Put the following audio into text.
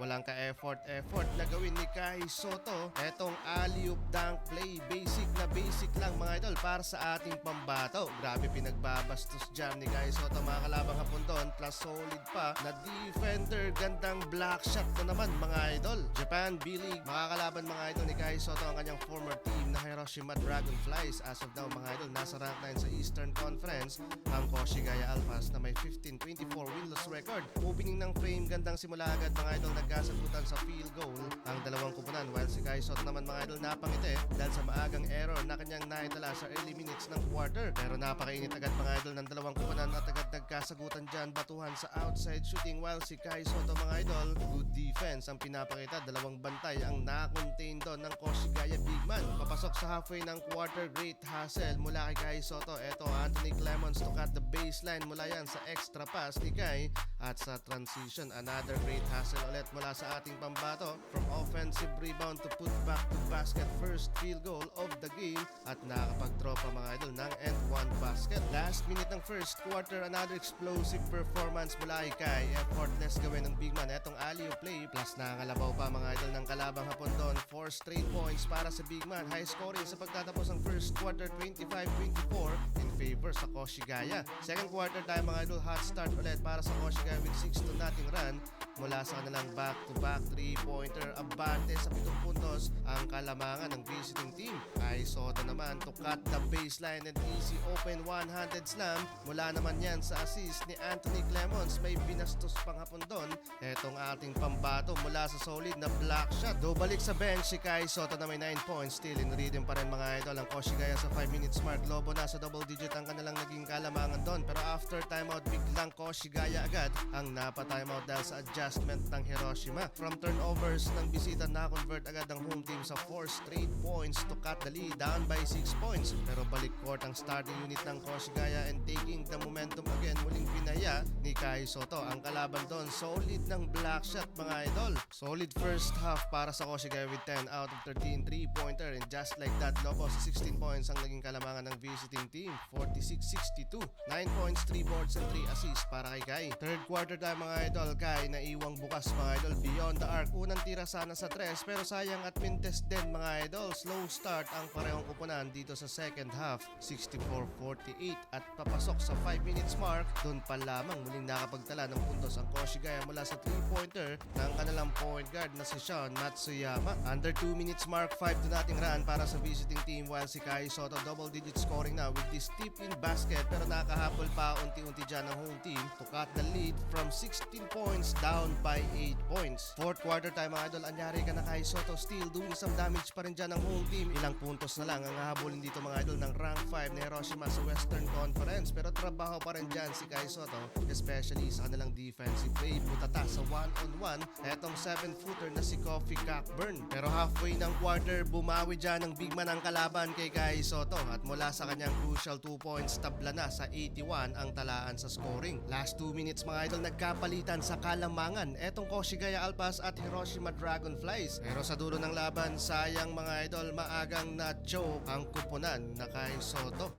walang ka-effort na gawin ni Kai Soto. Etong alley-oop dunk play, basic lang mga idol para sa ating pambato. Grabe pinagbabastos dyan ni Kai Soto mga kalabang hapon doon, plus solid pa na defender. Gandang block shot na naman mga idol. Japan B-League, makakalaban mga idol ni Kai Soto ang kanyang former team na Hiroshima Dragonflies. As of now mga idol, nasa rank 9 sa Eastern Conference ang Koshigaya Alphas na may 15-24 winless record. Opening ng frame, gandang simula agad mga idol, nagkasagutan sa field goal ang dalawang kupunan, while si Kai Soto naman mga idol napangiti dahil sa maagang error na kanyang naitala sa early minutes ng quarter. Pero napakainit agad mga idol ng dalawang kupunan at agad nagkasagutan dyan, batuhan sa outside shooting, while si Kai Soto mga idol, good defense ang pinapakita. Dalawang bantay ang na-contain doon ng Koshigaya big man. Papasok sa halfway ng quarter, great hustle mula kay Kai Soto. Eto Anthony Clemons to cut the baseline mula yan sa extra pass ni Kai, at sa transition another great hustle ulit mula sa ating pambato. From offensive rebound to put back to basket, first field goal of the game at nakakapag-draw pa mga idol ng and one basket. Last minute ng first quarter, another explosive performance mula kay Kai. Effortless gawin ng big man etong alley-oop play, plus nakakalabaw pa mga idol ng kalabang hapon doon. 4 straight points para sa big man. High scoring sa pagtatapos ng first quarter, 25-24 in favor sa Koshigaya. Second quarter tayo mga idol, hot start ulit para sa Koshigaya with 6-0 run mula sa kanilang back-to-back 3-pointer. Abante sa 7 puntos ang kalamangan ng visiting team. Kai Soto naman to cut the baseline and easy open one-handed slam. Mula naman yan sa assist ni Anthony Clemons. May binastos pang hapon doon etong ating pambato mula sa solid na block shot. Do balik sa bench si Kai Soto na may 9 points. Still in rhythm pa rin mga idol ang Koshigaya sa 5 minutes mark. Lobo na sa double digit ang kanilang naging kalamangan doon. Pero after timeout, biglang Koshigaya agad ang napa-timeout dahil sa adjustment ng Hiroshima. From turnovers ng bisita, na-convert agad ang home team sa 4 straight points to cut the lead down by 6 points. Pero balik court ang starting unit ng Koshigaya and taking the momentum again, muling pinaya ni Kai Soto ang kalaban doon. Solid ng block shot mga idol. Solid first half para sa Koshigaya with 10 out of 13 3-pointer, and just like that, Lobo sa 16 points ang naging kalamangan ng visiting team. 46-62, 9 points, 3 boards and 3 assists para kay Kai. Third quarter tayo mga idol. Kai na iwang bukas mga idol beyond the arc. Unang tira sana sa 3 pero sayang at mintes din mga idol. Slow start ang parehong kupunan dito sa second half, 64-48, at papasok sa 5 minutes mark, doon pa lamang muling nakapagtala ng puntos ang Koshigaya mula sa 3-pointer ng kanilang point guard na si Sean Matsuyama. Under 2 minutes mark, 5-0 run para sa visiting team, while si Kai Soto double digit scoring na with this tip in basket, pero nakahabol pa unti-unti dyan ng home team to cut the lead from 16 points down by 8 points. Fourth quarter time mga idol, anyari ka na Kai Soto, still doing some damage pa rin dyan ng home team. Ilang puntos na lang ang hahabulin dito mga idol ng rank 5 na Hiroshima sa Western Conference, pero trabaho pa rin dyan si Kai Soto, especially sa kanilang defensive play. Putata sa 1-on-1 etong 7-footer na si Kofi Cockburn. Pero halfway ng quarter, bumawi dyan ng big man ang kalaban kay Kai Soto, at mula sa kanyang crucial 2 points, tabla na sa 81 ang talaan sa scoring. Last 2 minutes mga idol, nagkapalitan sa kalamangan etong Koshigaya Alphas at Hiroshima Dragonflies. Pero sa dulo ng laban, sayang mga idol, maagang na-choke ang kupunan na Kai Soto.